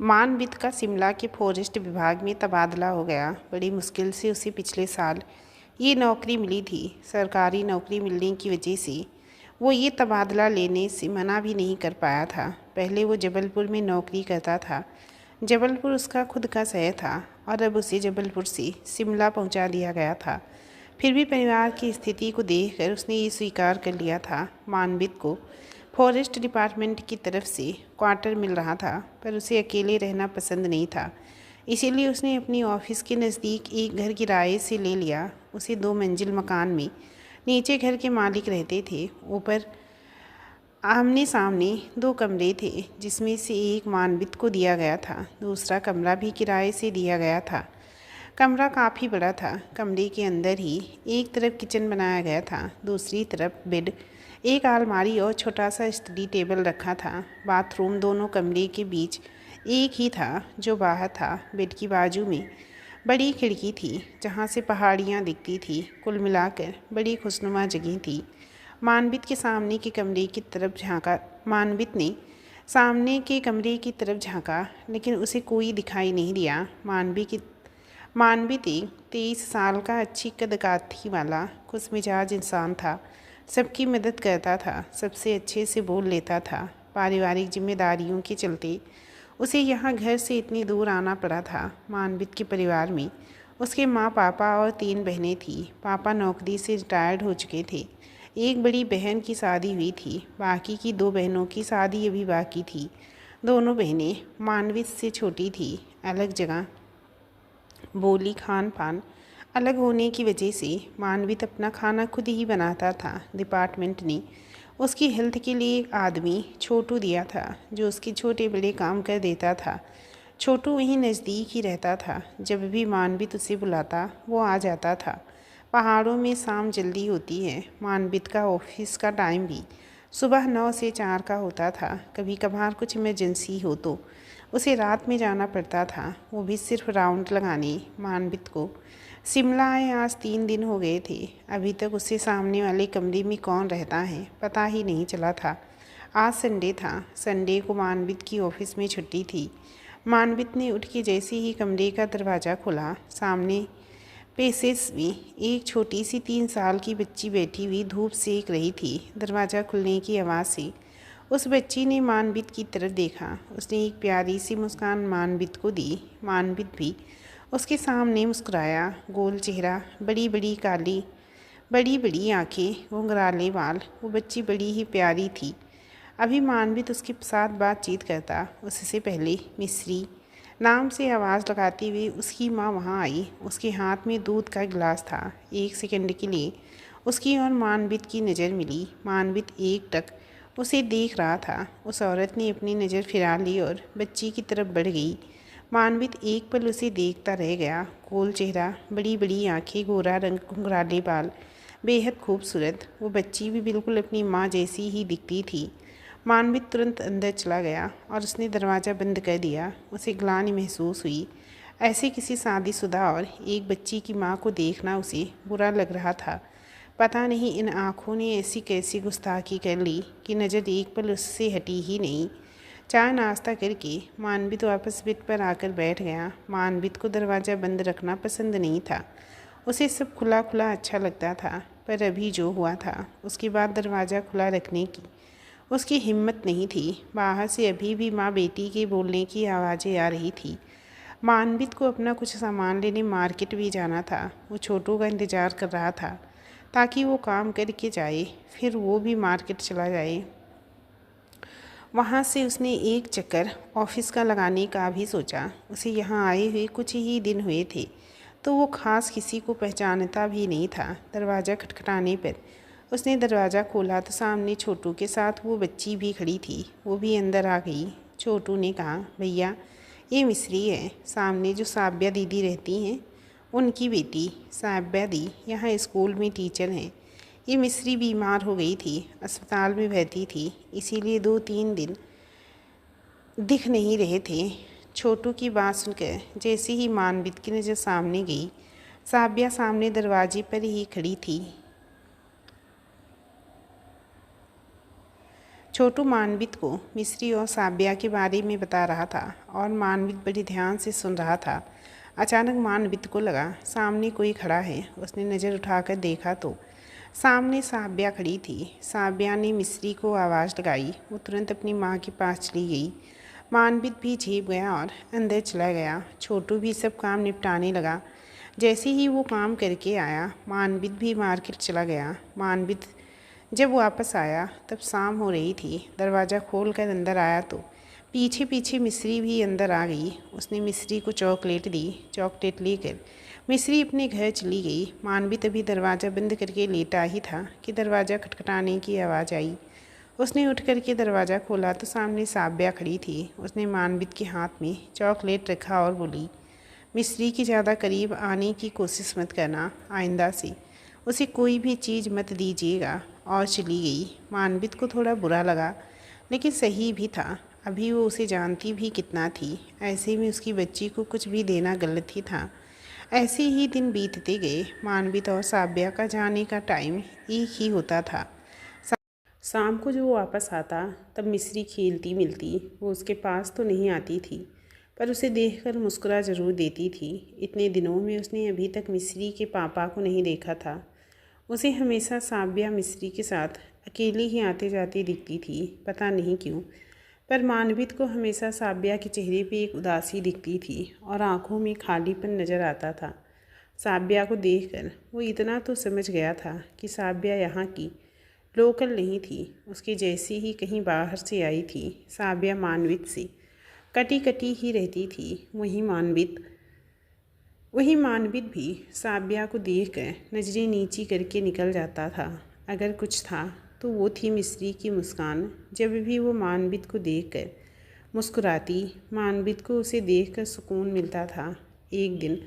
मानवित का शिमला के फॉरेस्ट विभाग में तबादला हो गया। बड़ी मुश्किल से उसे पिछले साल ये नौकरी मिली थी। सरकारी नौकरी मिलने की वजह से वो ये तबादला लेने से मना भी नहीं कर पाया था। पहले वो जबलपुर में नौकरी करता था। जबलपुर उसका खुद का शहर था और अब उसे जबलपुर से शिमला पहुंचा दिया गया था। फिर भी परिवार की स्थिति को देखकर उसने ये स्वीकार कर लिया था। मानवित को फॉरेस्ट डिपार्टमेंट की तरफ से क्वार्टर मिल रहा था, पर उसे अकेले रहना पसंद नहीं था। इसीलिए उसने अपनी ऑफिस के नज़दीक एक घर किराए से ले लिया। उसे 2 मंजिल मकान में नीचे घर के मालिक रहते थे। ऊपर आमने सामने 2 कमरे थे, जिसमें से एक मानवित को दिया गया था, दूसरा कमरा भी किराए से दिया गया था। कमरा काफ़ी बड़ा था। कमरे के अंदर ही एक तरफ किचन बनाया गया था, दूसरी तरफ बेड, एक अलमारी और छोटा सा स्टडी टेबल रखा था। बाथरूम दोनों कमरे के बीच एक ही था, जो बाहर था। बेड की बाजू में बड़ी खिड़की थी, जहाँ से पहाड़ियाँ दिखती थी। कुल मिलाकर बड़ी खुशनुमा जगह थी। मानवित के सामने के कमरे की तरफ झांका। मानवित ने सामने के कमरे की तरफ झांका, लेकिन उसे कोई दिखाई नहीं दिया। मानवित एक 23 साल का अच्छी कदकाठी वाला खुशमिजाज इंसान था। सबकी मदद करता था, सबसे अच्छे से बोल लेता था। पारिवारिक जिम्मेदारियों के चलते उसे यहाँ घर से इतनी दूर आना पड़ा था। मानवित के परिवार में उसके माँ, पापा और 3 बहनें थीं। पापा नौकरी से रिटायर्ड हो चुके थे। एक बड़ी बहन की शादी हुई थी, बाकी की 2 बहनों की शादी अभी बाकी थी। दोनों बहनें मानवित से छोटी थी। अलग जगह बोली, खान पान अलग होने की वजह से मानवित अपना खाना खुद ही बनाता था। डिपार्टमेंट ने उसकी हेल्थ के लिए एक आदमी छोटू दिया था, जो उसके छोटे बड़े काम कर देता था। छोटू वहीं नज़दीक ही रहता था। जब भी मानवित उसे बुलाता वो आ जाता था। पहाड़ों में शाम जल्दी होती है। मानवित का ऑफिस का टाइम भी सुबह 9 से 4 का होता था। कभी कभार कुछ इमरजेंसी हो तो उसे रात में जाना पड़ता था, वो भी सिर्फ राउंड लगाने। मानवित को शिमला आए आज 3 दिन हो गए थे। अभी तक उससे सामने वाले कमरे में कौन रहता है पता ही नहीं चला था। आज संडे था। संडे को मानवित की ऑफिस में छुट्टी थी। मानवित ने उठ के जैसे ही कमरे का दरवाज़ा खोला, सामने पेसेस में एक छोटी सी 3 साल की बच्ची बैठी हुई धूप सेक रही थी। दरवाज़ा खुलने की आवाज़ से उस बच्ची ने मानवित की तरफ देखा। उसने एक प्यारी सी मुस्कान मानवित को दी। मानवित भी उसके सामने मुस्कुराया। गोल चेहरा, बड़ी बड़ी आंखें, घुंघराले बाल। वो बच्ची बड़ी ही प्यारी थी। अभी मानवित उसके साथ बातचीत करता, उससे पहले मिश्री नाम से आवाज़ लगाती हुई उसकी माँ वहाँ आई। उसके हाथ में दूध का गिलास था। एक सेकंड के लिए उसकी और मानवित की नज़र मिली। मानवित एकटक उसे देख रहा था। उस औरत ने अपनी नज़र फिरा ली और बच्ची की तरफ बढ़ गई। मानवित एक पल उसे देखता रह गया। गोल चेहरा, बड़ी बड़ी आंखें, गोरा रंग, घुंघराले बाल, बेहद खूबसूरत। वो बच्ची भी बिल्कुल अपनी माँ जैसी ही दिखती थी। मानवित तुरंत अंदर चला गया और उसने दरवाज़ा बंद कर दिया। उसे ग्लानि महसूस हुई। ऐसे किसी शादीशुदा और एक बच्ची की माँ को देखना उसे बुरा लग रहा था। पता नहीं इन आँखों ने ऐसी कैसी गुस्ताखी कर ली कि नज़र एक पल उससे हटी ही नहीं। चाय नाश्ता करके मानवित वापस बेड पर आकर बैठ गया। मानवित को दरवाज़ा बंद रखना पसंद नहीं था। उसे सब खुला खुला अच्छा लगता था, पर अभी जो हुआ था उसके बाद दरवाज़ा खुला रखने की उसकी हिम्मत नहीं थी। बाहर से अभी भी माँ बेटी के बोलने की आवाज़ें आ रही थी। मानवित को अपना कुछ सामान लेने मार्केट भी जाना था। वो छोटू का इंतज़ार कर रहा था ताकि वो काम करके जाए, फिर वो भी मार्केट चला जाए। वहाँ से उसने एक चक्कर ऑफिस का लगाने का भी सोचा। उसे यहाँ आए हुए कुछ ही दिन हुए थे, तो वो खास किसी को पहचानता भी नहीं था। दरवाज़ा खटखटाने पर उसने दरवाज़ा खोला तो सामने छोटू के साथ वो बच्ची भी खड़ी थी। वो भी अंदर आ गई। छोटू ने कहा, भैया ये मिश्री है, सामने जो साब्या दीदी रहती हैं उनकी बेटी। साब्या दी यहाँ स्कूल में टीचर हैं। ये मिश्री बीमार हो गई थी, अस्पताल में भर्ती थी, इसीलिए 2-3 दिन दिख नहीं रहे थे। छोटू की बात सुनकर जैसे ही मानवित की नज़र सामने गई, साब्या सामने दरवाजे पर ही खड़ी थी। छोटू मानवित को मिश्री और साब्या के बारे में बता रहा था और मानवित बड़ी ध्यान से सुन रहा था। अचानक मानवित को लगा सामने कोई खड़ा है। उसने नज़र उठाकर देखा तो सामने साब्या खड़ी थी। साब्या ने मिश्री को आवाज़ लगाई। वो तुरंत अपनी माँ के पास चली गई। मानवित भी झेप गया और अंदर चला गया। छोटू भी सब काम निपटाने लगा। जैसे ही वो काम करके आया, मानवित भी मार्केट चला गया। मानवित जब वापस आया तब शाम हो रही थी। दरवाज़ा खोलकर अंदर आया तो पीछे पीछे मिश्री भी अंदर आ गई। उसने मिश्री को चॉकलेट दी। चॉकलेट लेकर मिश्री अपने घर चली गई। मानवित अभी दरवाज़ा बंद करके लेटा ही था कि दरवाज़ा खटखटाने की आवाज़ आई। उसने उठ करके दरवाज़ा खोला तो सामने साब्या खड़ी थी। उसने मानवित के हाथ में चॉकलेट रखा और बोली, मिश्री के ज़्यादा करीब आने की कोशिश मत करना, आइंदा से उसे कोई भी चीज़ मत दीजिएगा। और चली गई। मानवित को थोड़ा बुरा लगा, लेकिन सही भी था। अभी वो उसे जानती भी कितना थी। ऐसे में उसकी बच्ची को कुछ भी देना गलत ही था। ऐसे ही दिन बीतते गए। मानवित और साब्या का जाने का टाइम एक ही होता था। शाम को जो वापस आता तब मिश्री खेलती मिलती। वो उसके पास तो नहीं आती थी, पर उसे देखकर मुस्कुरा ज़रूर देती थी। इतने दिनों में उसने अभी तक मिश्री के पापा को नहीं देखा था। उसे हमेशा साब्या मिश्री के साथ अकेली ही आते जाते दिखती थी, पता नहीं क्यों। पर मानवित को हमेशा साब्या के चेहरे पे एक उदासी दिखती थी और आंखों में खालीपन नज़र आता था। साब्या को देखकर वो इतना तो समझ गया था कि साब्या यहाँ की लोकल नहीं थी। उसके जैसी ही कहीं बाहर से आई थी। साब्या मानवित से कटी कटी ही रहती थी। वही मानवित भी साब्या को देखकर नज़रें नीची करके निकल जाता था। अगर कुछ था तो वो थी मिश्री की मुस्कान। जब भी वो मानवित को देखकर मुस्कुराती, मानवित को उसे देखकर सुकून मिलता था। एक दिन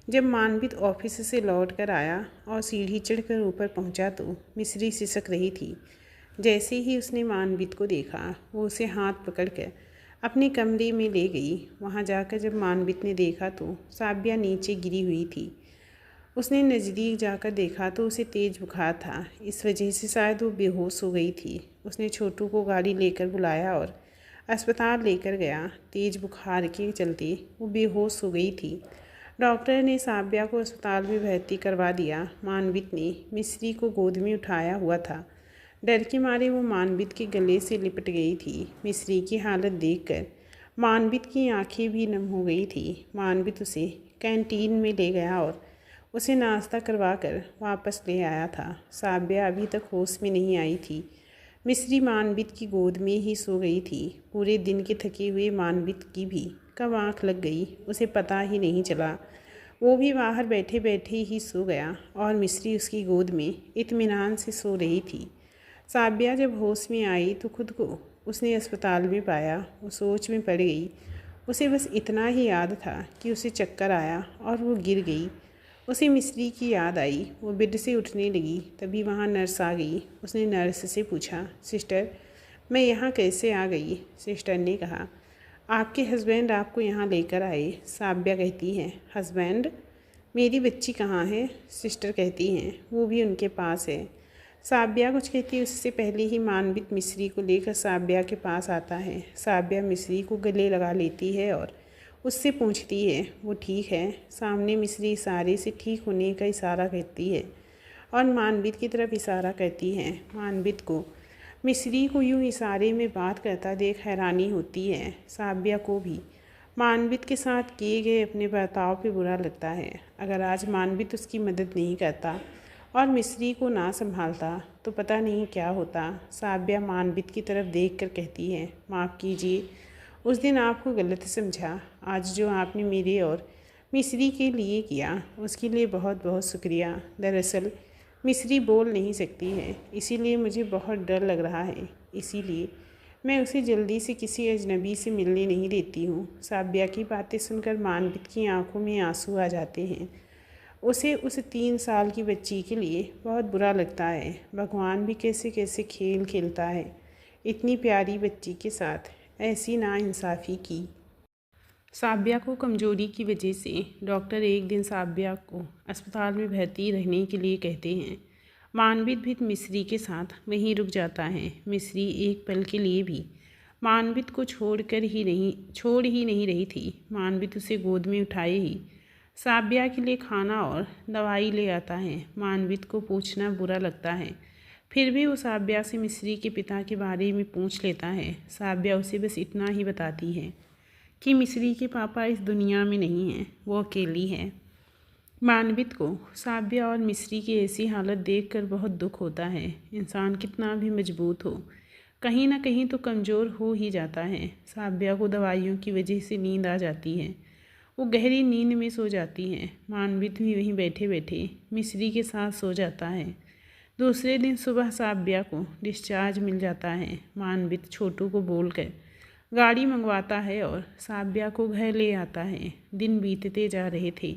जब मानवित ऑफिस से लौट कर आया और सीढ़ी चढ़कर ऊपर पहुंचा तो मिश्री सिसक रही थी। जैसे ही उसने मानवित को देखा, वो उसे हाथ पकड़कर अपने कमरे में ले गई। वहाँ जाकर जब मानवित ने देखा तो साब्या नीचे गिरी हुई थी। उसने नज़दीक जाकर देखा तो उसे तेज़ बुखार था। इस वजह से शायद वो बेहोश हो गई थी। उसने छोटू को गाड़ी लेकर बुलाया और अस्पताल लेकर गया। तेज़ बुखार के चलते वो बेहोश हो गई थी। डॉक्टर ने साब्या को अस्पताल में भर्ती करवा दिया। मानवित ने मिश्री को गोद में उठाया हुआ था। डर के मारे वो मानवित के गले से लिपट गई थी। मिश्री की हालत देखकर मानवित की आंखें भी नम हो गई थी। मानवित उसे कैंटीन में ले गया और उसे नाश्ता करवा कर वापस ले आया था। साब्या अभी तक होश में नहीं आई थी। मिश्री मानवित की गोद में ही सो गई थी। पूरे दिन के थके हुए मानवित की भी कब आँख लग गई उसे पता ही नहीं चला। वो भी बाहर बैठे बैठे ही सो गया और मिश्री उसकी गोद में इत्मीनान से सो रही थी। साब्या जब होश में आई तो खुद को उसने अस्पताल में पाया। वो सोच में पड़ गई। उसे बस इतना ही याद था कि उसे चक्कर आया और वो गिर गई। उसे मिश्री की याद आई। वो बेड से उठने लगी, तभी वहाँ नर्स आ गई। उसने नर्स से पूछा, सिस्टर मैं यहाँ कैसे आ गई? सिस्टर ने कहा, आपके हस्बैंड आपको यहाँ लेकर आए। साब्या कहती है, हस्बैंड? मेरी बच्ची कहाँ है? सिस्टर कहती हैं, वो भी उनके पास है। साब्या कुछ कहती उससे पहले ही मानवित मिश्री को लेकर साब्या के पास आता है। साब्या मिश्री को गले लगा लेती है और उससे पूछती है वो ठीक है। सामने मिश्री इशारे से ठीक होने का इशारा करती है और मानवित की तरफ इशारा करती है। मानवित को मिश्री को यूँ इशारे में बात करता देख हैरानी होती है। साब्या को भी मानवित के साथ किए गए अपने बर्ताव पे बुरा लगता है। अगर आज मानवित उसकी मदद नहीं करता और मिश्री को ना संभालता तो पता नहीं क्या होता। साब्या मानवित की तरफ देखकर कहती है, माफ़ कीजिए, उस दिन आपको गलत समझा। आज जो आपने मेरे और मिश्री के लिए किया उसके लिए बहुत बहुत शुक्रिया। दरअसल मिश्री बोल नहीं सकती है, इसीलिए मुझे बहुत डर लग रहा है। इसीलिए मैं उसे जल्दी से किसी अजनबी से मिलने नहीं देती हूँ। साब्या की बातें सुनकर मानवित की आंखों में आंसू आ जाते हैं। उसे उस 3 साल की बच्ची के लिए बहुत बुरा लगता है। भगवान भी कैसे कैसे खेल खेलता है इतनी प्यारी बच्ची के साथ ऐसी नाइंसाफ़ी की। साब्या को कमज़ोरी की वजह से डॉक्टर एक दिन साब्या को अस्पताल में भर्ती रहने के लिए कहते हैं मानवित भी मिस्री के साथ वहीं रुक जाता है। मिस्री एक पल के लिए भी मानवित को छोड़ ही नहीं रही थी। मानवित उसे गोद में उठाए ही साब्या के लिए खाना और दवाई ले आता है। मानवित को पूछना बुरा लगता है, फिर भी वो साब्या से मिस्री के पिता के बारे में पूछ लेता है। साब्या उसे बस इतना ही बताती है कि मिस्री के पापा इस दुनिया में नहीं हैं, वो अकेली है। मानवित को साब्या और मिस्री की ऐसी हालत देखकर बहुत दुख होता है। इंसान कितना भी मजबूत हो, कहीं ना कहीं तो कमज़ोर हो ही जाता है। साब्या को दवाइयों की वजह से नींद आ जाती है, वो गहरी नींद में सो जाती है। मानवित भी वहीं बैठे बैठे मिस्री के साथ सो जाता है। दूसरे दिन सुबह साब्या को डिस्चार्ज मिल जाता है। मानवित छोटू को बोलकर गाड़ी मंगवाता है और साब्या को घर ले आता है। दिन बीतते जा रहे थे।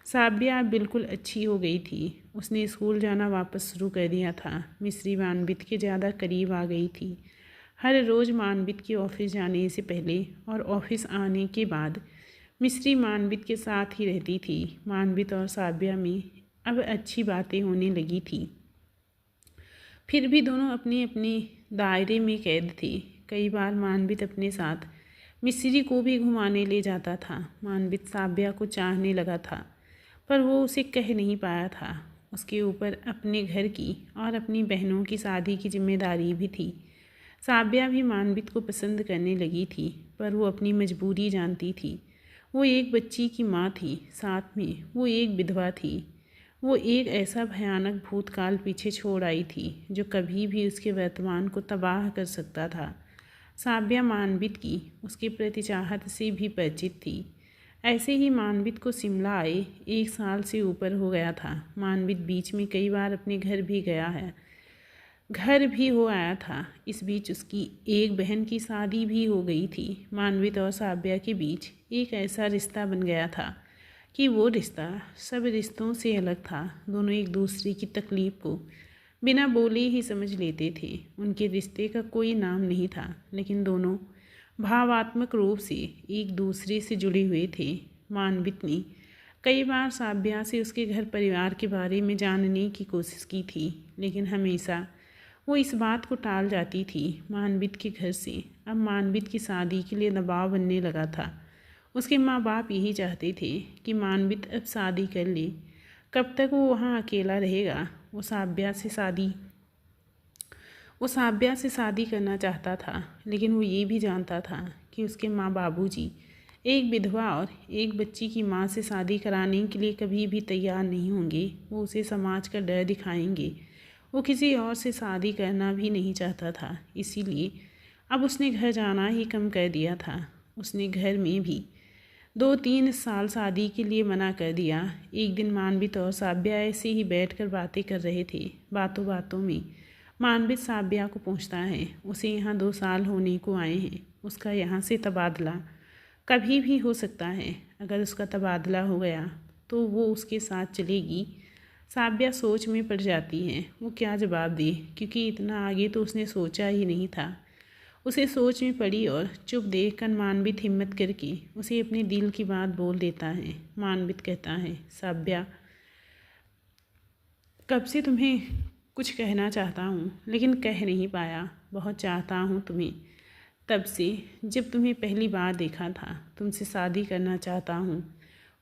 साब्या बिल्कुल अच्छी हो गई थी। उसने स्कूल जाना वापस शुरू कर दिया था। मिस्री मानवित के ज़्यादा करीब आ गई थी। हर रोज़ मानवित के ऑफिस जाने से पहले और ऑफिस आने के बाद मिस्री मानवित के साथ ही रहती थी। मानवित और साब्या में अब अच्छी बातें होने लगी थी। फिर भी दोनों अपने अपने दायरे में कैद थे। कई बार मानवित अपने साथ मिस्री को भी घुमाने ले जाता था। मानवित साब्या को चाहने लगा था, पर वो उसे कह नहीं पाया था। उसके ऊपर अपने घर की और अपनी बहनों की शादी की जिम्मेदारी भी थी। साब्या भी मानवित को पसंद करने लगी थी, पर वो अपनी मजबूरी जानती थी। वो एक बच्ची की माँ थी, साथ में वो एक विधवा थी। वो एक ऐसा भयानक भूतकाल पीछे छोड़ आई थी जो कभी भी उसके वर्तमान को तबाह कर सकता था। साब्या मानवित की उसके प्रति चाहत से भी परिचित थी। ऐसे ही मानवित को शिमला आए 1 साल से ऊपर हो गया था। मानवित बीच में कई बार अपने घर भी हो आया था। इस बीच उसकी एक बहन की शादी भी हो गई थी। मानवित और साब्या के बीच एक ऐसा रिश्ता बन गया था कि वो रिश्ता सब रिश्तों से अलग था। दोनों एक दूसरे की तकलीफ़ को बिना बोले ही समझ लेते थे। उनके रिश्ते का कोई नाम नहीं था, लेकिन दोनों भावात्मक रूप से एक दूसरे से जुड़े हुए थे। मानवित ने कई बार साब्या से उसके घर परिवार के बारे में जानने की कोशिश की थी, लेकिन हमेशा वो इस बात को टाल जाती थी। मानवित के घर से अब मानवित की शादी के लिए दबाव बनने लगा था। उसके माँ बाप यही चाहते थे कि मानवित अब शादी कर ले। कब तक वो वहाँ अकेला रहेगा? वो साब्या से शादी करना चाहता था, लेकिन वो ये भी जानता था कि उसके माँ बाबूजी एक विधवा और एक बच्ची की माँ से शादी कराने के लिए कभी भी तैयार नहीं होंगे। वो उसे समाज का डर दिखाएंगे। वो किसी और से शादी करना भी नहीं चाहता था, इसीलिए अब उसने घर जाना ही कम कर दिया था। उसने घर में भी 2-3 साल शादी के लिए मना कर दिया। एक दिन मानवित और साब्या ऐसे ही बैठकर बातें कर रहे थे। बातों बातों में मानवित साब्या को पूछता है, उसे यहाँ 2 साल होने को आए हैं, उसका यहाँ से तबादला कभी भी हो सकता है। अगर उसका तबादला हो गया तो वो उसके साथ चलेगी। साब्या सोच में पड़ जाती है। वो क्या जवाब दे, क्योंकि इतना आगे तो उसने सोचा ही नहीं था। उसे सोच में पड़ी और चुप देख कर मानवित हिम्मत करके उसे अपने दिल की बात बोल देता है। मानवित कहता है, साब्या, कब से तुम्हें कुछ कहना चाहता हूँ, लेकिन कह नहीं पाया। बहुत चाहता हूँ तुम्हें, तब से जब तुम्हें पहली बार देखा था। तुमसे शादी करना चाहता हूँ।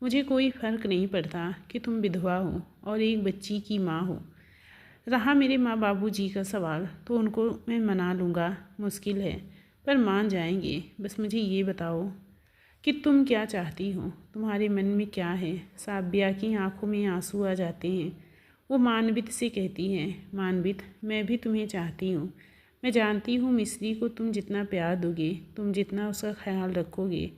मुझे कोई फ़र्क नहीं पड़ता कि तुम विधवा हो और एक बच्ची की माँ हो। रहा मेरे माँ बाबूजी का सवाल, तो उनको मैं मना लूँगा। मुश्किल है, पर मान जाएंगे। बस मुझे ये बताओ कि तुम क्या चाहती हो, तुम्हारे मन में क्या है। साब्या की आंखों में आंसू आ जाते हैं। वो मानवित से कहती है, मानवित, मैं भी तुम्हें चाहती हूँ। मैं जानती हूँ मिस्री को तुम जितना प्यार दोगे, तुम जितना उसका ख्याल रखोगे,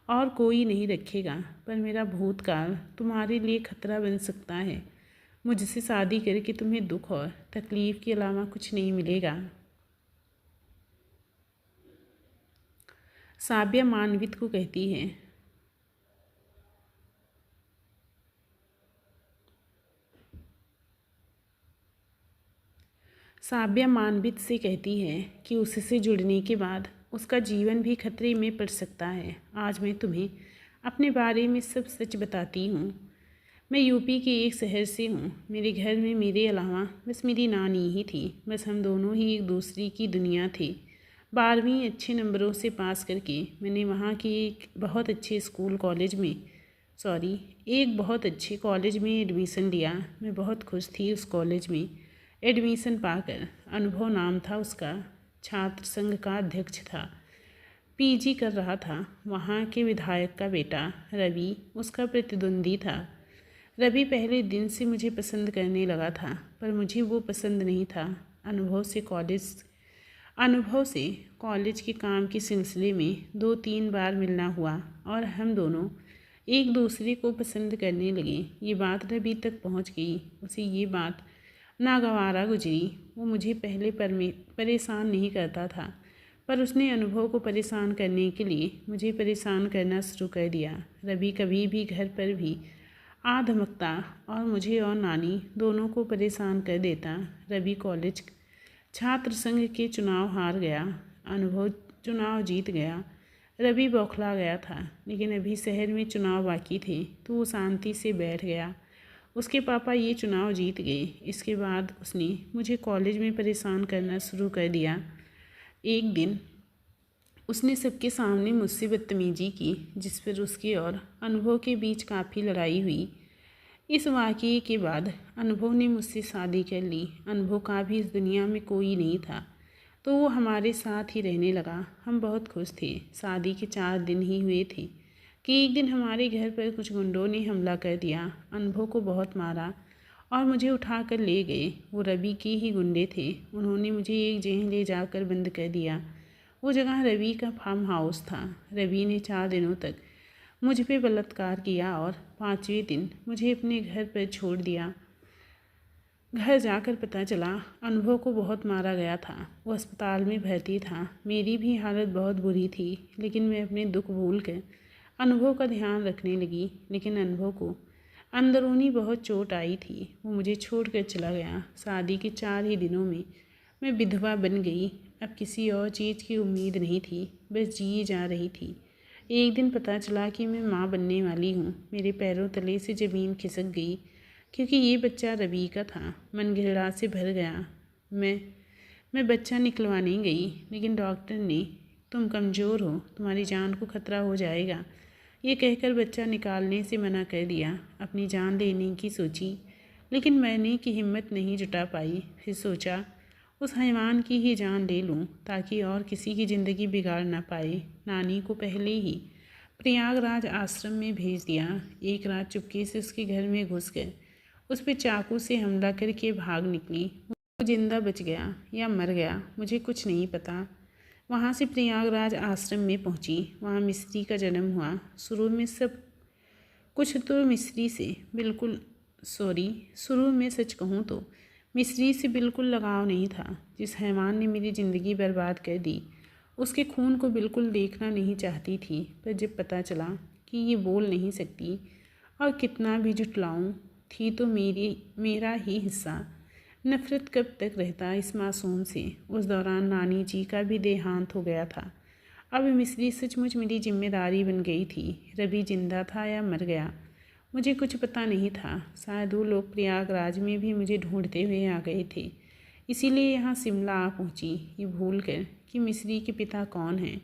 और कोई नहीं रखेगा। पर मेरा भूतकाल तुम्हारे लिए खतरा बन सकता है। मुझसे शादी करके तुम्हें दुख और तकलीफ़ के अलावा कुछ नहीं मिलेगा। साब्या मानवित को कहती है, साब्या मानवित से कहती है कि उससे जुड़ने के बाद उसका जीवन भी खतरे में पड़ सकता है। आज मैं तुम्हें अपने बारे में सब सच बताती हूँ। मैं यूपी के एक शहर से हूँ। मेरे घर में मेरे अलावा बस मेरी नानी ही थी। बस हम दोनों ही एक दूसरे की दुनिया थे। 12वीं अच्छे नंबरों से पास करके मैंने वहाँ के एक बहुत अच्छे कॉलेज में एडमिशन लिया। मैं बहुत खुश थी उस कॉलेज में एडमिशन पाकर। अनुभव नाम था उसका। छात्र संघ का अध्यक्ष था। पीजी कर रहा था। वहाँ के विधायक का बेटा रवि उसका प्रतिद्वंदी था। रवि पहले दिन से मुझे पसंद करने लगा था, पर मुझे वो पसंद नहीं था। अनुभव से कॉलेज के काम के सिलसिले में 2-3 बार मिलना हुआ और हम दोनों एक दूसरे को पसंद करने लगे। ये बात रवि तक पहुंच गई। उसे ये बात नागवारा गुजरी। वो मुझे पहले परेशान नहीं करता था, पर उसने अनुभव को परेशान करने के लिए मुझे परेशान करना शुरू कर दिया। रवि कभी भी घर पर भी आ धमकता और मुझे और नानी दोनों को परेशान कर देता। रवि कॉलेज छात्र संघ के चुनाव हार गया। अनुभव चुनाव जीत गया। रवि बौखला गया था, लेकिन अभी शहर में चुनाव बाकी थे तो वो शांति से बैठ गया। उसके पापा ये चुनाव जीत गए। इसके बाद उसने मुझे कॉलेज में परेशान करना शुरू कर दिया। एक दिन उसने सबके सामने मुझसे बदतमीजी की, जिस पर उसके और अनुभव के बीच काफ़ी लड़ाई हुई। इस वाक़ये के बाद अनुभव ने मुझसे शादी कर ली। अनुभव का भी इस दुनिया में कोई नहीं था, तो वो हमारे साथ ही रहने लगा। हम बहुत खुश थे। शादी के 4 दिन ही हुए थे कि एक दिन हमारे घर पर कुछ गुंडों ने हमला कर दिया। अनुभव को बहुत मारा और मुझे उठा कर ले गए। वो रवि के ही गुंडे थे। उन्होंने मुझे एक जेल ले जाकर बंद कर दिया। वो जगह रवि का फार्म हाउस था। रवि ने 4 दिनों तक मुझ पे बलात्कार किया और 5वें दिन मुझे अपने घर पर छोड़ दिया। घर जाकर पता चला अनुभव को बहुत मारा गया था। वो अस्पताल में भर्ती था। मेरी भी हालत बहुत बुरी थी, लेकिन मैं अपने दुख भूल कर अनुभव का ध्यान रखने लगी। लेकिन अनुभव को अंदरूनी बहुत चोट आई थी। वो मुझे छोड़कर चला गया। शादी के 4 ही दिनों में मैं विधवा बन गई। अब किसी और चीज़ की उम्मीद नहीं थी, बस जी जा रही थी। एक दिन पता चला कि मैं माँ बनने वाली हूँ। मेरे पैरों तले से ज़मीन खिसक गई, क्योंकि ये बच्चा रवि का था। मन घृणा से भर गया। मैं बच्चा निकलवाने गई, लेकिन डॉक्टर ने तुम कमज़ोर हो, तुम्हारी जान को खतरा हो जाएगा, ये कहकर बच्चा निकालने से मना कर दिया। अपनी जान लेने की सोची, लेकिन मैंने की हिम्मत नहीं जुटा पाई। फिर सोचा उस हैवान की ही जान ले लूं, ताकि और किसी की ज़िंदगी बिगाड़ ना पाए। नानी को पहले ही प्रयागराज आश्रम में भेज दिया। एक रात चुपके से उसके घर में घुस गए। उस पर चाकू से हमला करके भाग निकली। वो जिंदा बच गया या मर गया, मुझे कुछ नहीं पता। वहाँ से प्रयागराज आश्रम में पहुँची। वहाँ मिस्री का जन्म हुआ। शुरू में सब कुछ तो मिस्री से बिल्कुल शुरू में सच कहूँ तो मिस्री से बिल्कुल लगाव नहीं था। जिस हैवान ने मेरी ज़िंदगी बर्बाद कर दी, उसके खून को बिल्कुल देखना नहीं चाहती थी। पर जब पता चला कि ये बोल नहीं सकती और कितना भी जुटलाऊं थी तो मेरा ही हिस्सा। नफ़रत कब तक रहता इस मासूम से। उस दौरान नानी जी का भी देहांत हो गया था। अब मिस्री सचमुच मेरी जिम्मेदारी बन गई थी। रवि जिंदा था या मर गया, मुझे कुछ पता नहीं था। शायद वो लोग प्रयागराज में भी मुझे ढूंढते हुए आ गए थे, इसीलिए यहाँ शिमला आ पहुँची, ये भूल कर कि मिस्री के पिता कौन हैं।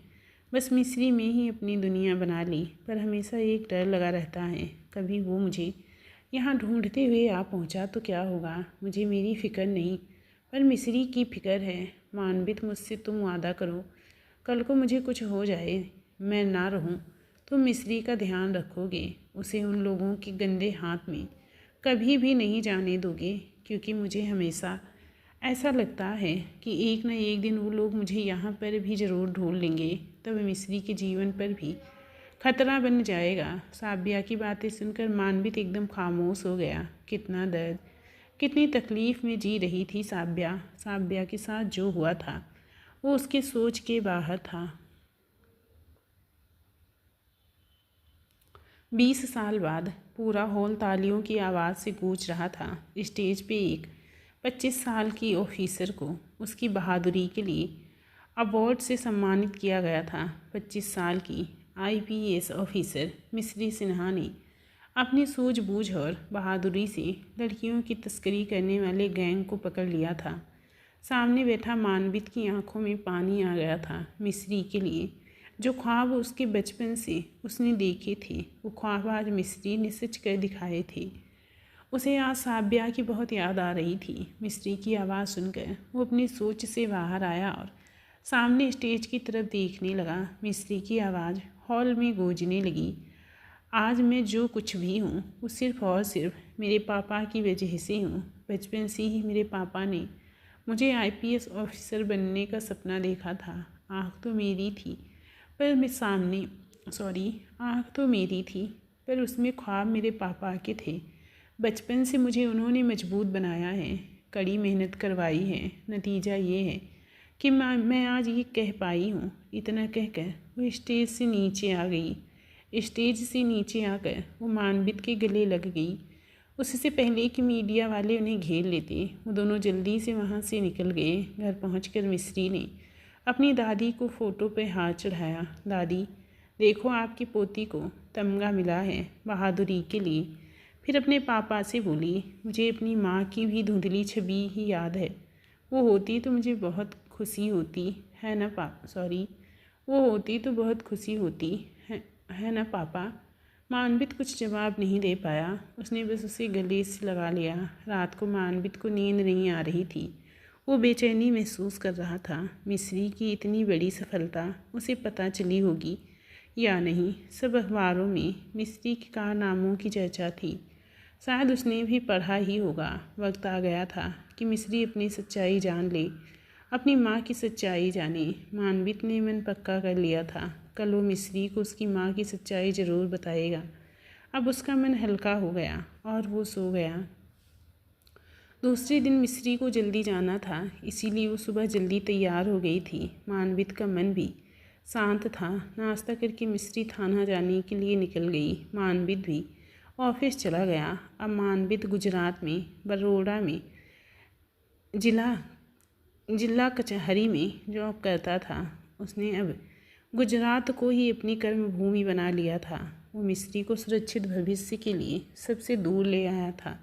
बस मिस्री में ही अपनी दुनिया बना ली। पर हमेशा एक डर लगा रहता है, कभी वो मुझे यहाँ ढूंढते हुए आ पहुँचा तो क्या होगा। मुझे मेरी फ़िक्र नहीं, पर मिस्री की फ़िक्र है। मानवित, मुझसे तुम वादा करो, कल को मुझे कुछ हो जाए, मैं ना रहूँ, तुम मिस्री का ध्यान रखोगे। उसे उन लोगों के गंदे हाथ में कभी भी नहीं जाने दोगे, क्योंकि मुझे हमेशा ऐसा लगता है कि एक न एक दिन वो लोग मुझे यहाँ पर भी ज़रूर ढूंढ लेंगे। तब मिस्री के जीवन पर भी खतरा बन जाएगा। साब्या की बातें सुनकर मानवित एकदम खामोश हो गया। कितना दर्द, कितनी तकलीफ़ में जी रही थी साब्या के साथ जो हुआ था वो उसके सोच के बाहर था। 20 साल बाद पूरा हॉल तालियों की आवाज़ से गूंज रहा था। स्टेज पे एक 25 साल की ऑफिसर को उसकी बहादुरी के लिए अवार्ड से सम्मानित किया गया था। 25 साल की IPS ऑफिसर मिस्री सिन्हा ने अपनी सूझबूझ और बहादुरी से लड़कियों की तस्करी करने वाले गैंग को पकड़ लिया था। सामने बैठा मानवित की आंखों में पानी आ गया था। मिस्री के लिए जो ख्वाब उसके बचपन से उसने देखे थे, वो ख्वाब आज मिस्री ने सच कर दिखाए थे। उसे आज साब्या की बहुत याद आ रही थी। मिस्री की आवाज़ सुनकर वो अपनी सोच से बाहर आया और सामने स्टेज की तरफ देखने लगा। मिस्री की आवाज़ हॉल में गूंजने लगी। आज मैं जो कुछ भी हूँ वो सिर्फ़ और सिर्फ मेरे पापा की वजह से हूँ। बचपन से ही मेरे पापा ने मुझे आईपीएस ऑफिसर बनने का सपना देखा था। आँख तो मेरी थी पर मैं सामने आँख तो मेरी थी पर उसमें ख्वाब मेरे पापा के थे। बचपन से मुझे उन्होंने मजबूत बनाया है, कड़ी मेहनत करवाई है। नतीजा ये है कि मैं आज ये कह पाई हूँ। इतना कहकर वो स्टेज से नीचे आ गई। स्टेज से नीचे आकर वो मानवित के गले लग गई। उससे पहले कि मीडिया वाले उन्हें घेर लेते, वो दोनों जल्दी से वहाँ से निकल गए। घर पहुँचकर मिस्री ने अपनी दादी को फ़ोटो पे हाथ चढ़ाया। दादी, देखो आपकी पोती को तमगा मिला है बहादुरी के लिए। फिर अपने पापा से बोली, मुझे अपनी माँ की भी धुंधली छवि ही याद है। वो होती तो मुझे बहुत खुशी होती है ना वो होती तो बहुत खुशी होती है ना पापा। मानवित कुछ जवाब नहीं दे पाया। उसने बस उसे गले से लगा लिया। रात को मानवित को नींद नहीं आ रही थी। वो बेचैनी महसूस कर रहा था। मिस्री की इतनी बड़ी सफलता उसे पता चली होगी या नहीं। सब अखबारों में मिस्री के कारनामों की चर्चा थी। शायद उसने भी पढ़ा ही होगा। वक्त आ गया था कि मिस्री अपनी सच्चाई जान ले, अपनी माँ की सच्चाई जाने। मानवित ने मन पक्का कर लिया था, कल वो मिस्री को उसकी माँ की सच्चाई ज़रूर बताएगा। अब उसका मन हल्का हो गया और वो सो गया। दूसरे दिन मिस्री को जल्दी जाना था, इसीलिए वो सुबह जल्दी तैयार हो गई थी। मानवित का मन भी शांत था। नाश्ता करके मिस्री थाना जाने के लिए निकल गई। मानवित भी ऑफिस चला गया। अब मानवित गुजरात में बड़ौदा में जिला कचहरी में जॉब करता था। उसने अब गुजरात को ही अपनी कर्म भूमि बना लिया था। वो मिस्री को सुरक्षित भविष्य के लिए सबसे दूर ले आया था।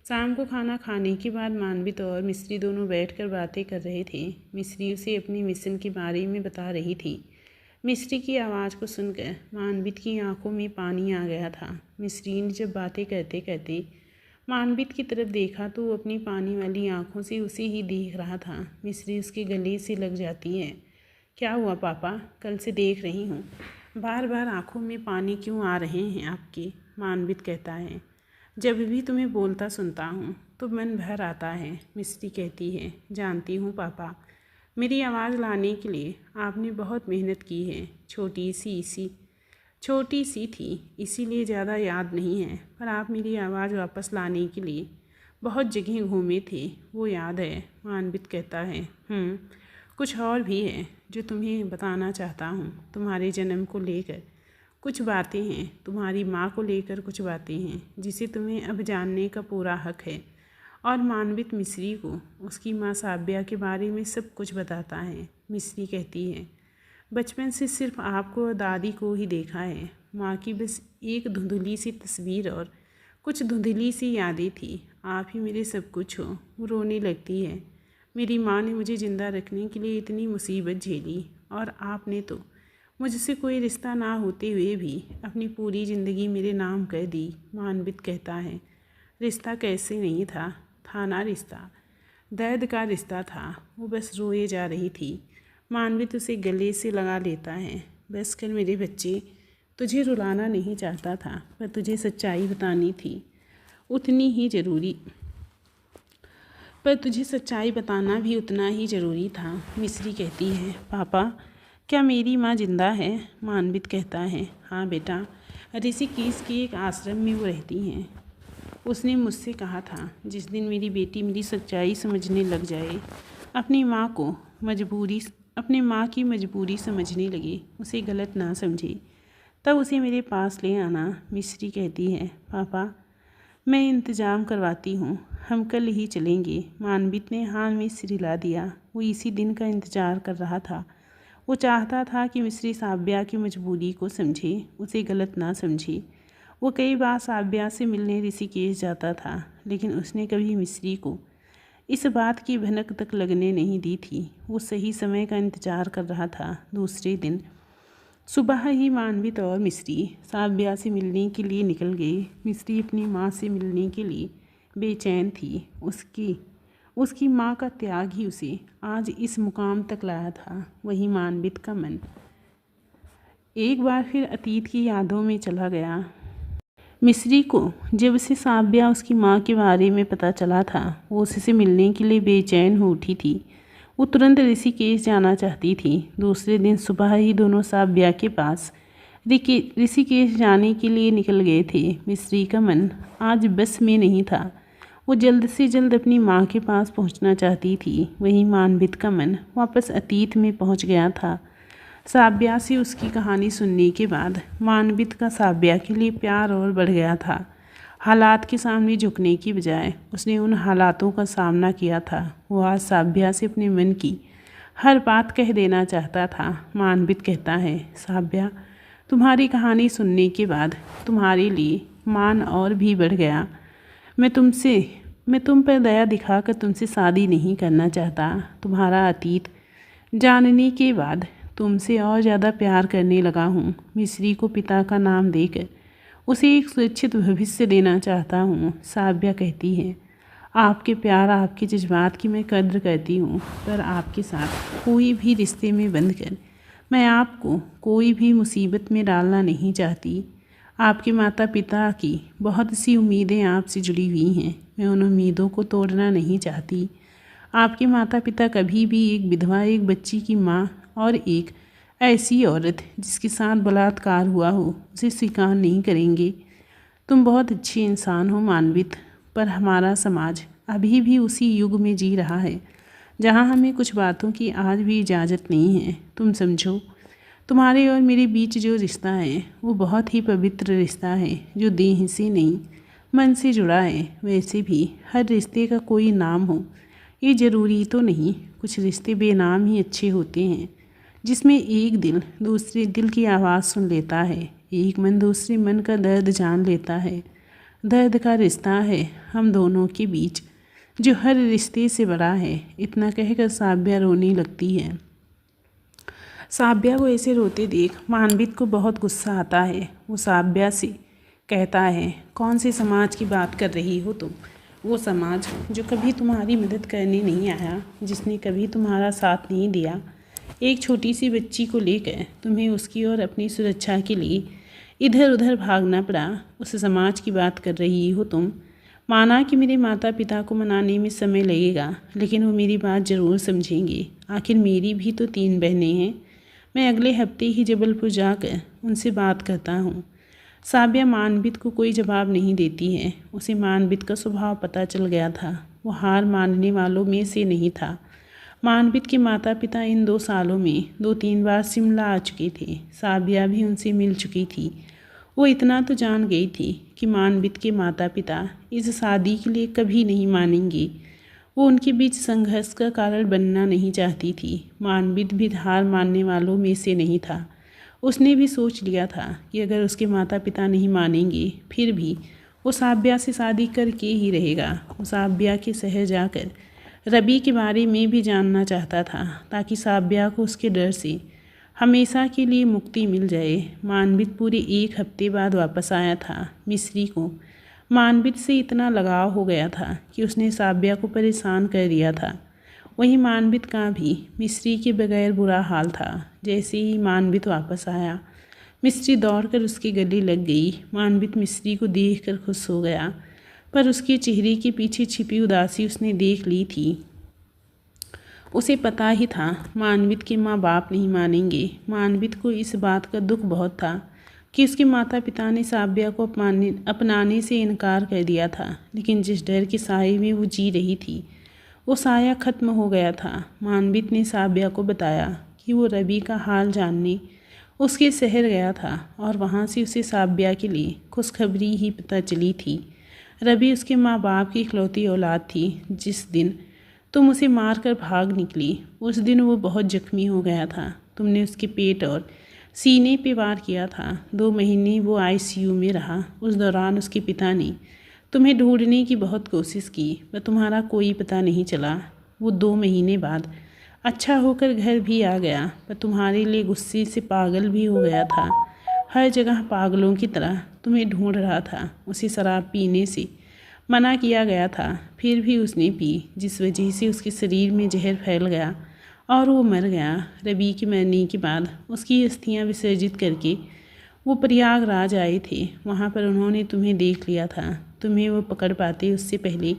शाम को खाना खाने के बाद मानवित और मिस्री दोनों बैठकर बातें कर रहे थे। मिस्री उसे अपनी मिशन के बारे में बता रही थी। मिस्री की आवाज़ को सुनकर मानवित की आंखों में पानी आ गया था। मिस्री ने जब बातें करते करते मानवित की तरफ देखा तो वो अपनी पानी वाली आंखों से उसे ही देख रहा था। मिस्री उसके गले से लग जाती है। क्या हुआ पापा, कल से देख रही हूँ, बार बार आंखों में पानी क्यों आ रहे हैं आपके? मानवित कहता है, जब भी तुम्हें बोलता सुनता हूँ तो मन भर आता है। मिस्री कहती है, जानती हूँ पापा, मेरी आवाज़ लाने के लिए आपने बहुत मेहनत की है। छोटी सी थी इसीलिए ज़्यादा याद नहीं है, पर आप मेरी आवाज़ वापस लाने के लिए बहुत जगह घूमे थे, वो याद है। मानवित कहता है, कुछ और भी है जो तुम्हें बताना चाहता हूँ। तुम्हारे जन्म को लेकर कुछ बातें हैं, तुम्हारी माँ को लेकर कुछ बातें हैं जिसे तुम्हें अब जानने का पूरा हक है। और मानवित मिस्री को उसकी माँ साब्या के बारे में सब कुछ बताता है। मिस्री कहती है, बचपन से सिर्फ आपको और दादी को ही देखा है। माँ की बस एक धुंधली सी तस्वीर और कुछ धुंधली सी यादें थी। आप ही मेरे सब कुछ हो। वो रोने लगती है। मेरी माँ ने मुझे ज़िंदा रखने के लिए इतनी मुसीबत झेली और आपने तो मुझसे कोई रिश्ता ना होते हुए भी अपनी पूरी ज़िंदगी मेरे नाम कर दी। मानवित कहता है, रिश्ता कैसे नहीं था, था ना रिश्ता, दर्द का रिश्ता था। वो बस रोए जा रही थी। मानवित उसे गले से लगा लेता है, बस कर मेरे बच्चे, तुझे रुलाना नहीं चाहता था, पर तुझे सच्चाई बतानी थी उतनी ही ज़रूरी पर तुझे सच्चाई बताना भी उतना ही ज़रूरी था। मिस्री कहती है, पापा क्या मेरी माँ जिंदा है? मानवित कहता है, हाँ बेटा, ऋषिकेश के एक आश्रम में वो रहती हैं। उसने मुझसे कहा था, जिस दिन मेरी बेटी मेरी सच्चाई समझने लग जाए, अपनी माँ की मजबूरी समझने लगे, उसे गलत ना समझे, तब उसे मेरे पास ले आना। मिस्री कहती है, पापा मैं इंतज़ाम करवाती हूँ, हम कल ही चलेंगे। मानवित ने हाँ में सिर हिला दिया। वो इसी दिन का इंतज़ार कर रहा था। वो चाहता था कि मिस्री साब्या की मजबूरी को समझे, उसे गलत ना समझे। वो कई बार साबिया से मिलने ऋषिकेश जाता था, लेकिन उसने कभी मिस्री को इस बात की भनक तक लगने नहीं दी थी। वो सही समय का इंतज़ार कर रहा था। दूसरे दिन सुबह ही मानवित और मिस्री साबिया से मिलने के लिए निकल गए। मिस्री अपनी माँ से मिलने के लिए बेचैन थी। उसकी माँ का त्याग ही उसे आज इस मुकाम तक लाया था। वही मानवित का मन एक बार फिर अतीत की यादों में चला गया। मिस्री को जब से साबिया उसकी माँ के बारे में पता चला था, वो उससे मिलने के लिए बेचैन हो उठी थी। वो तुरंत ऋषिकेश जाना चाहती थी। दूसरे दिन सुबह ही दोनों साबिया के पास ऋषिकेश जाने के लिए निकल गए थे। मिस्री का मन आज बस में नहीं था। वो जल्द से जल्द अपनी माँ के पास पहुँचना चाहती थी। वहीं मानवित का मन वापस अतीत में पहुँच गया था। साबिया से उसकी कहानी सुनने के बाद मानवित का साबिया के लिए प्यार और बढ़ गया था। हालात के सामने झुकने की बजाय उसने उन हालातों का सामना किया था। वो आज साबिया से अपने मन की हर बात कह देना चाहता था। मानवित कहता है, साबिया, तुम्हारी कहानी सुनने के बाद तुम्हारे लिए मान और भी बढ़ गया। मैं तुम पर दया दिखाकर तुमसे शादी नहीं करना चाहता। तुम्हारा अतीत जानने के बाद तुमसे और ज़्यादा प्यार करने लगा हूँ। मिस्री को पिता का नाम देकर उसे एक सुरक्षित भविष्य देना चाहता हूँ। साबिया कहती है, आपके प्यार, आपके जज्बात की मैं कद्र करती हूँ, पर आपके साथ कोई भी रिश्ते में बंधकर मैं आपको कोई भी मुसीबत में डालना नहीं चाहती। आपके माता पिता की बहुत सी उम्मीदें आपसे जुड़ी हुई हैं। मैं उन उम्मीदों को तोड़ना नहीं चाहती। आपके माता पिता कभी भी एक विधवा, एक बच्ची की माँ और एक ऐसी औरत जिसके साथ बलात्कार हुआ हो उसे स्वीकार नहीं करेंगे। तुम बहुत अच्छे इंसान हो मानवित, पर हमारा समाज अभी भी उसी युग में जी रहा है जहाँ हमें कुछ बातों की आज भी इजाज़त नहीं है। तुम समझो, तुम्हारे और मेरे बीच जो रिश्ता है वो बहुत ही पवित्र रिश्ता है, जो देह से नहीं मन से जुड़ा है। वैसे भी हर रिश्ते का कोई नाम हो ये ज़रूरी तो नहीं। कुछ रिश्ते बेनाम ही अच्छे होते हैं, जिसमें एक दिल दूसरे दिल की आवाज़ सुन लेता है, एक मन दूसरे मन का दर्द जान लेता है। दर्द का रिश्ता है हम दोनों के बीच, जो हर रिश्ते से बड़ा है। इतना कहकर साबिया रोने लगती है। साबिया को ऐसे रोते देख मानवित को बहुत गुस्सा आता है। वो साबिया से कहता है, कौन से समाज की बात कर रही हो तुम? वो समाज जो कभी तुम्हारी मदद करने नहीं आया, जिसने कभी तुम्हारा साथ नहीं दिया। एक छोटी सी बच्ची को लेकर तुम्हें उसकी और अपनी सुरक्षा के लिए इधर उधर भागना पड़ा। उस समाज की बात कर रही हो तुम। माना कि मेरे माता पिता को मनाने में समय लगेगा, लेकिन वो मेरी बात ज़रूर समझेंगे। आखिर मेरी भी तो 3 बहनें हैं। मैं अगले हफ्ते ही जबलपुर जाकर उनसे बात करता हूँ। साबिया मानवित को कोई जवाब नहीं देती है। उसे मानवित का स्वभाव पता चल गया था। वो हार मानने वालों में से नहीं था। मानवित के माता पिता इन 2 सालों में 2-3 बार शिमला आ चुके थे। साबिया भी उनसे मिल चुकी थी। वो इतना तो जान गई थी कि मानवित के माता पिता इस शादी के लिए कभी नहीं मानेंगे। वो उनके बीच संघर्ष का कारण बनना नहीं चाहती थी। मानवित भी हार मानने वालों में से नहीं था। उसने भी सोच लिया था कि अगर उसके माता पिता नहीं मानेंगे, फिर भी वो साबिया से शादी करके ही रहेगा। वो साबिया के शहर जाकर रबी के बारे में भी जानना चाहता था, ताकि साबिया को उसके डर से हमेशा के लिए मुक्ति मिल जाए। मानवित पूरे 1 हफ्ते बाद वापस आया था। मिस्री को मानवित से इतना लगाव हो गया था कि उसने साबिया को परेशान कर दिया था। वहीं मानवित का भी मिस्री के बगैर बुरा हाल था। जैसे ही मानवित वापस आया, मिस्री दौड़कर उसके गले लग गई। मानवित मिस्री को देखकर खुश हो गया, पर उसके चेहरे के पीछे छिपी उदासी उसने देख ली थी। उसे पता ही था मानवित के माँ बाप नहीं मानेंगे। मानवित को इस बात का दुख बहुत था कि उसके माता पिता ने साबिया को अपनाने से इनकार कर दिया था, लेकिन जिस डर के साए में वो जी रही थी, वो साया खत्म हो गया था। मानवित ने साबिया को बताया कि वो रवि का हाल जानने उसके शहर गया था और वहाँ से उसे साबिया के लिए खुशखबरी ही पता चली थी। रवि उसके माँ बाप की इकलौती औलाद थी। जिस दिन तुम उसे मारकर भाग निकली, उस दिन वो बहुत जख्मी हो गया था। तुमने उसके पेट और सीने पे वार किया था। 2 महीने वो आईसीयू में रहा। उस दौरान उसके पिता ने तुम्हें ढूंढने की बहुत कोशिश की, पर तुम्हारा कोई पता नहीं चला। वो 2 महीने बाद अच्छा होकर घर भी आ गया, पर तुम्हारे लिए गुस्से से पागल भी हो गया था। हर जगह पागलों की तरह तुम्हें ढूंढ रहा था। उसे शराब पीने से मना किया गया था, फिर भी उसने पी, जिस वजह से उसके शरीर में जहर फैल गया और वो मर गया। रवि के मरने के बाद उसकी अस्थियां विसर्जित करके वो प्रयागराज आए थे। वहाँ पर उन्होंने तुम्हें देख लिया था। तुम्हें वो पकड़ पाते उससे पहले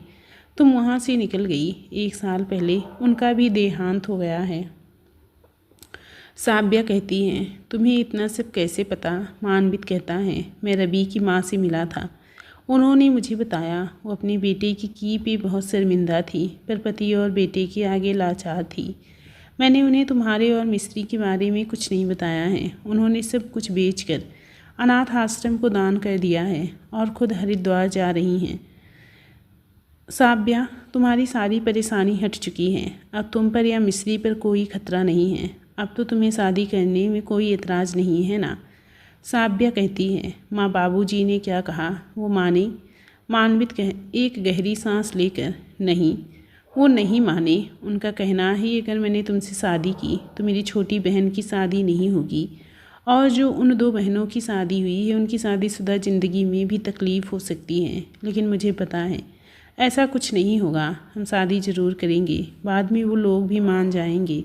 तुम वहाँ से निकल गई। 1 साल पहले उनका भी देहांत हो गया है। साब्या कहती है, तुम्हें इतना सब कैसे पता? मानवित कहता है, मैं रवि की माँ से मिला था। उन्होंने मुझे बताया वो अपने बेटे की पे बहुत शर्मिंदा थी, पर पति और बेटे के आगे लाचार थी। मैंने उन्हें तुम्हारे और मिस्त्री के बारे में कुछ नहीं बताया है। उन्होंने सब कुछ बेचकर अनाथ आश्रम को दान कर दिया है और खुद हरिद्वार जा रही हैं। साब्या, तुम्हारी सारी परेशानी हट चुकी है। अब तुम पर या मिस्री पर कोई खतरा नहीं है। अब तो तुम्हें शादी करने में कोई एतराज़ नहीं है ना? साब्या कहती है, माँ बाबूजी ने क्या कहा वो माने? मानवित एक गहरी सांस लेकर, नहीं, वो नहीं माने। उनका कहना है अगर मैंने तुमसे शादी की तो मेरी छोटी बहन की शादी नहीं होगी, और जो उन 2 बहनों की शादी हुई है उनकी शादीशुदा ज़िंदगी में भी तकलीफ़ हो सकती है। लेकिन मुझे पता है ऐसा कुछ नहीं होगा। हम शादी ज़रूर करेंगे, बाद में वो लोग भी मान जाएंगे।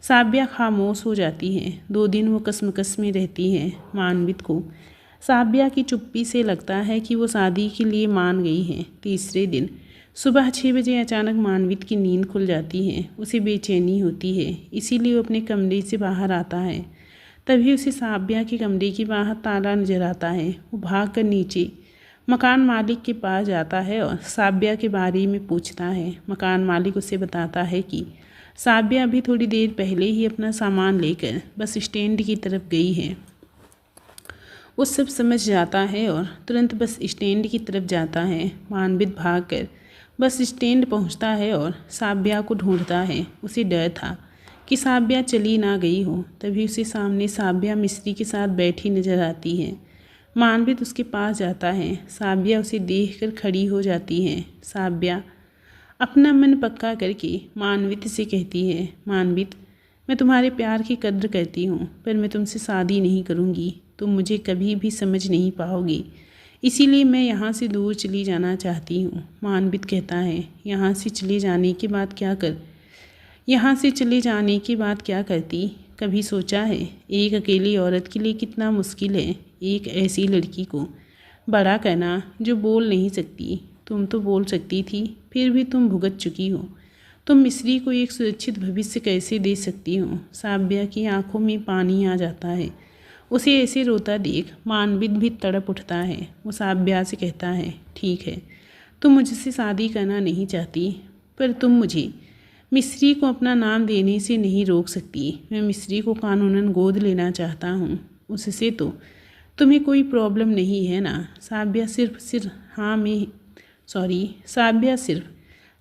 साब्या खामोश हो जाती है। 2 दिन वो कसमकस में रहती है। मानवित को साब्या की चुप्पी से लगता है कि वो शादी के लिए मान गई है। तीसरे दिन सुबह 6 बजे अचानक मानवित की नींद खुल जाती है। उसे बेचैनी होती है, इसीलिए वो अपने कमरे से बाहर आता है। तभी उसे साब्या के कमरे के बाहर ताला नजर आता है। वो भागकर नीचे मकान मालिक के पास जाता है और साब्या के बारे में पूछता है। मकान मालिक उसे बताता है कि साब्या अभी थोड़ी देर पहले ही अपना सामान लेकर बस स्टैंड की तरफ गई है। वो सब समझ जाता है और तुरंत बस स्टैंड की तरफ जाता है। मानवित भागकर बस स्टैंड पहुंचता है और साब्या को ढूंढता है। उसे डर था कि साब्या चली ना गई हो। तभी उसे सामने साब्या मिस्त्री के साथ बैठी नजर आती है। मानवित उसके पास जाता है। साब्या उसे देखकर खड़ी हो जाती है। साब्या अपना मन पक्का करके मानवित से कहती है, मानवित, मैं तुम्हारे प्यार की कद्र करती हूँ, पर मैं तुमसे शादी नहीं करूँगी। तुम मुझे कभी भी समझ नहीं पाओगी, इसीलिए मैं यहाँ से दूर चली जाना चाहती हूँ। मानवित कहता है, यहाँ से चले जाने की बात क्या करती? कभी सोचा है एक अकेली औरत के लिए कितना मुश्किल है एक ऐसी लड़की को बड़ा करना जो बोल नहीं सकती? तुम तो बोल सकती थी, फिर भी तुम भुगत चुकी हो। तुम मिस्री को एक सुरक्षित भविष्य कैसे दे सकती हो? साब्या की आंखों में पानी आ जाता है। उसे ऐसे रोता देख मानवित भी तड़प उठता है। वो साब्या से कहता है, ठीक है, तुम मुझसे शादी करना नहीं चाहती, पर तुम मुझे मिस्री को अपना नाम देने से नहीं रोक सकती। मैं मिस्री को कानूनन गोद लेना चाहता हूँ। उससे तो तुम्हें कोई प्रॉब्लम नहीं है ना? साब्या सिर्फ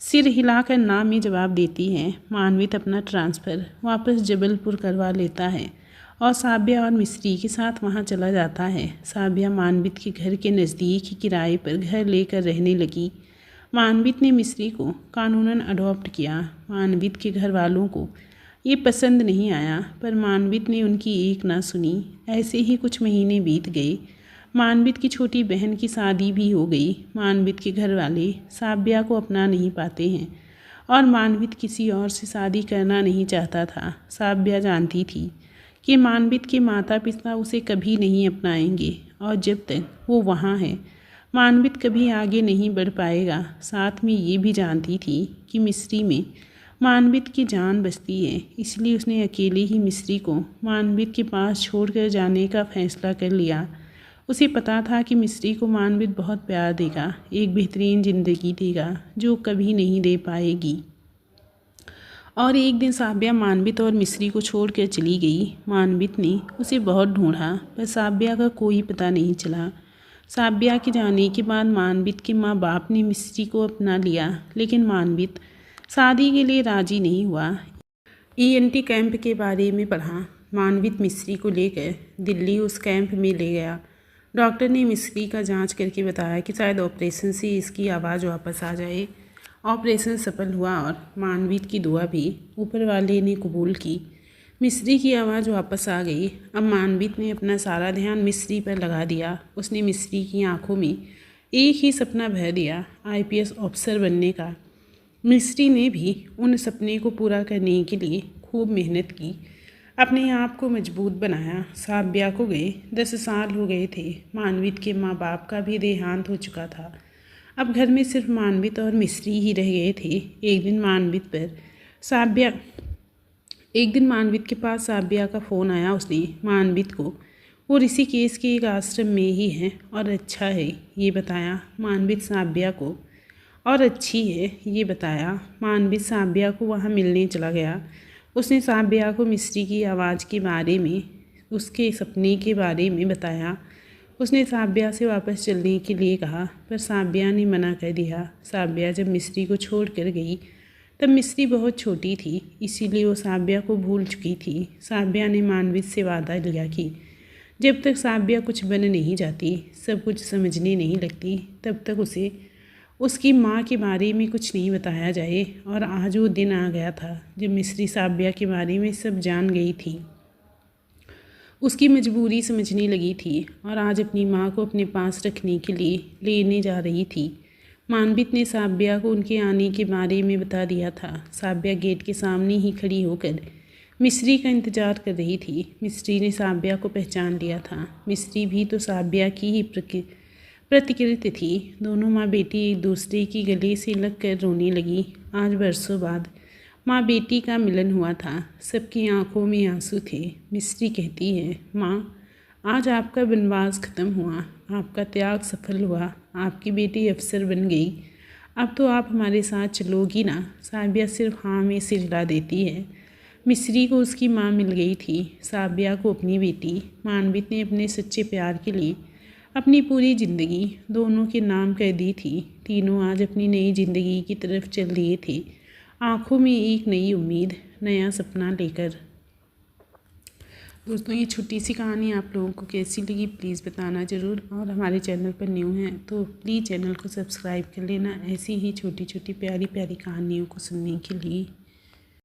सिर हिलाकर ना में जवाब देती है। मानवित अपना ट्रांसफ़र वापस जबलपुर करवा लेता है और साब्या और मिस्री के साथ वहाँ चला जाता है। साब्या मानवित के घर के नज़दीक ही किराए पर घर लेकर रहने लगी। मानवित ने मिस्री को कानूनन अडॉप्ट किया। मानवित के घर वालों को ये पसंद नहीं आया, पर मानवित ने उनकी एक ना सुनी। ऐसे ही कुछ महीने बीत गए। मानवित की छोटी बहन की शादी भी हो गई। मानवित के घर वाले साब्या को अपना नहीं पाते हैं और मानवित किसी और से शादी करना नहीं चाहता था। साब्या जानती थी कि मानवित के माता पिता उसे कभी नहीं अपनाएंगे और जब तक वो वहाँ है मानवित कभी आगे नहीं बढ़ पाएगा। साथ में ये भी जानती थी कि मिस्री में मानवित की जान बसती है, इसलिए उसने अकेले ही मिस्री को मानवित के पास छोड़कर जाने का फैसला कर लिया। उसे पता था कि मिस्री को मानवित बहुत प्यार देगा, एक बेहतरीन ज़िंदगी देगा जो कभी नहीं दे पाएगी। और एक दिन साब्या मानवित और मिस्री को छोड़कर चली गई। मानवित ने उसे बहुत ढूंढा, पर साब्या का कोई पता नहीं चला। साब्या के जाने के बाद मानवित के माँ बाप ने मिस्री को अपना लिया, लेकिन मानवित शादी के लिए राजी नहीं हुआ। ENT कैंप के बारे में पढ़ा, मानवित मिस्री को लेकर दिल्ली उस कैंप में ले गया। डॉक्टर ने मिस्री का जांच करके बताया कि शायद ऑपरेशन से इसकी आवाज़ वापस आ जाए। ऑपरेशन सफल हुआ और मानवित की दुआ भी ऊपर वाले ने कबूल की। मिस्री की आवाज़ वापस आ गई। अब मानवित ने अपना सारा ध्यान मिस्री पर लगा दिया। उसने मिस्री की आंखों में एक ही सपना भर दिया, IPS ऑफिसर बनने का। मिस्री ने भी उन सपने को पूरा करने के लिए खूब मेहनत की, अपने आप को मजबूत बनाया। साहबिया को गए 10 साल हो गए थे। मानवित के माँ बाप का भी देहांत हो चुका था। अब घर में सिर्फ मानवित और मिस्री ही रह गए थे। एक दिन मानवित के पास साहबिया का फ़ोन आया। उसने मानवित को वो ऋषिकेश के एक आश्रम में ही है और अच्छा है ये बताया। मानवित साहबिया को और अच्छी है ये बताया। मानवित साहबिया को वहाँ मिलने चला गया। उसने साहबिया को मिस्री की आवाज़ के बारे में, उसके सपने के बारे में बताया। उसने साहबिया से वापस चलने के लिए कहा, पर साहबिया ने मना कर दिया। साहबिया जब मिस्री को छोड़ कर गई तब मिस्री बहुत छोटी थी, इसीलिए वो साहबिया को भूल चुकी थी। साहबिया ने मानवित से वादा लिया कि जब तक साहबिया कुछ बन नहीं जाती, सब कुछ समझने नहीं लगती, तब तक उसे उसकी माँ के बारे में कुछ नहीं बताया जाए। और आज वो दिन आ गया था जब मिस्री साहबिया के बारे में सब जान गई थी। उसकी मजबूरी समझने लगी थी और आज अपनी माँ को अपने पास रखने के लिए लेने जा रही थी। मानवित ने साहबिया को उनके आने के बारे में बता दिया था। साहबिया गेट के सामने ही खड़ी होकर मिस्री का इंतज़ार कर रही थी। मिस्री ने साहबिया को पहचान लिया था। मिस्री भी तो साहबिया की ही प्रतिकृति थी। दोनों माँ बेटी एक दूसरे की गले से लग कर रोने लगी। आज बरसों बाद माँ बेटी का मिलन हुआ था। सबकी आंखों में आंसू थे। मिस्री कहती है, माँ आज आपका वनवास खत्म हुआ, आपका त्याग सफल हुआ, आपकी बेटी अफसर बन गई। अब तो आप हमारे साथ चलोगी ना? साहबिया सिर्फ हाँ में सिर हिला देती है। मिस्री को उसकी माँ मिल गई थी, साहबिया को अपनी बेटी। मानवित ने अपने सच्चे प्यार के लिए अपनी पूरी ज़िंदगी दोनों के नाम कर दी थी। तीनों आज अपनी नई ज़िंदगी की तरफ चल दिए थे, आँखों में एक नई उम्मीद, नया सपना लेकर। दोस्तों, ये छोटी सी कहानी आप लोगों को कैसी लगी प्लीज़ बताना ज़रूर। और हमारे चैनल पर न्यू हैं तो प्लीज़ चैनल को सब्सक्राइब कर लेना, ऐसी ही छोटी छोटी प्यारी प्यारी कहानियों को सुनने के लिए।